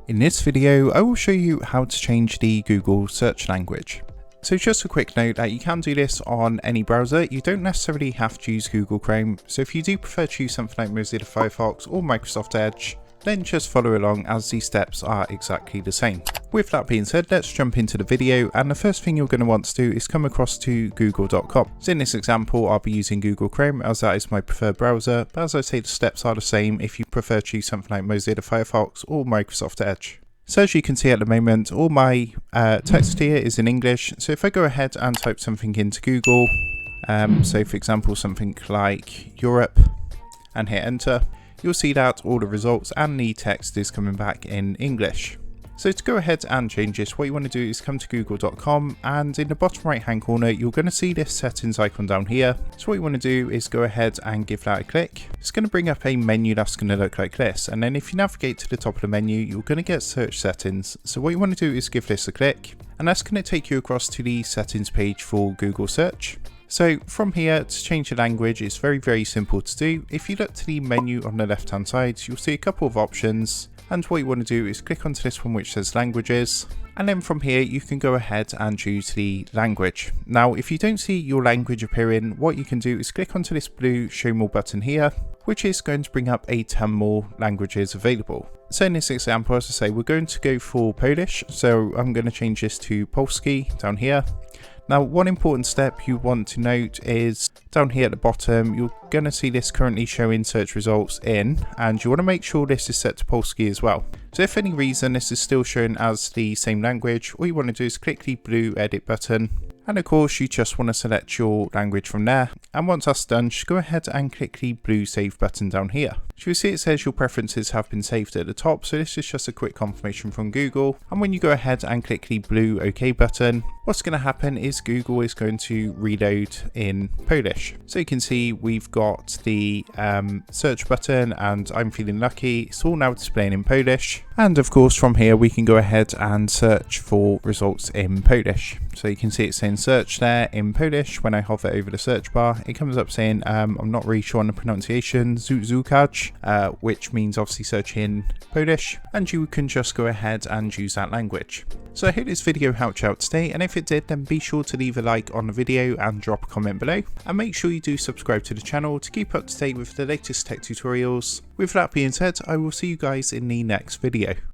In this video, I will show you how to change the Google search language. So just a quick note that you can do this on any browser. You don't necessarily have to use Google Chrome. So if you do prefer to use something like Mozilla Firefox or Microsoft Edge, then just follow along as these steps are exactly the same. With that being said, let's jump into the video, and the first thing you're going to want to do is come across to google.com. So in this example, I'll be using Google Chrome as that is my preferred browser, but as I say, the steps are the same if you prefer to use something like Mozilla Firefox or Microsoft Edge. So as you can see at the moment, all my text here is in English. So if I go ahead and type something into Google, so for example something like Europe, and hit enter, you'll see that all the results and the text is coming back in English. So to go ahead and change this, what you want to do is come to google.com, and in the bottom right hand corner you're going to see this settings icon down here. So what you want to do is go ahead and give that a click. It's going to bring up a menu that's going to look like this, and then if you navigate to the top of the menu, you're going to get search settings. So what you want to do is give this a click, and that's going to take you across to the settings page for Google search. So from here, to change the language, it's very simple to do. If you look to the menu on the left hand side, you'll see a couple of options, and what you want to do is click onto this one which says languages, and then from here you can go ahead and choose the language. Now if you don't see your language appearing, what you can do is click onto this blue show more button here, which is going to bring up 10 more languages available. So in this example, as I say, we're going to go for Polish, so I'm going to change this to Polski down here. Now one important step you want to note is down here at the bottom, you're going to see this currently showing search results in, and you want to make sure this is set to Polski as well. So if for any reason this is still shown as the same language, all you want to do is click the blue edit button, and of course you just want to select your language from there, and once that's done, just go ahead and click the blue save button down here. So you'll see it says your preferences have been saved at the top, so this is just a quick confirmation from Google, and when you go ahead and click the blue OK button, what's going to happen is Google is going to reload in Polish. So you can see we've got the search button, and I'm feeling lucky, it's all now displaying in Polish, and of course from here we can go ahead and search for results in Polish. So you can see it's saying search there in Polish. When I hover over the search bar, it comes up saying I'm not really sure on the pronunciation, Szukać, which means obviously search in Polish, and you can just go ahead and use that language. So I hope this video helped you out today, and if it did, then be sure to leave a like on the video and drop a comment below, and make sure you do subscribe to the channel to keep up to date with the latest tech tutorials. With that being said, I will see you guys in the next video.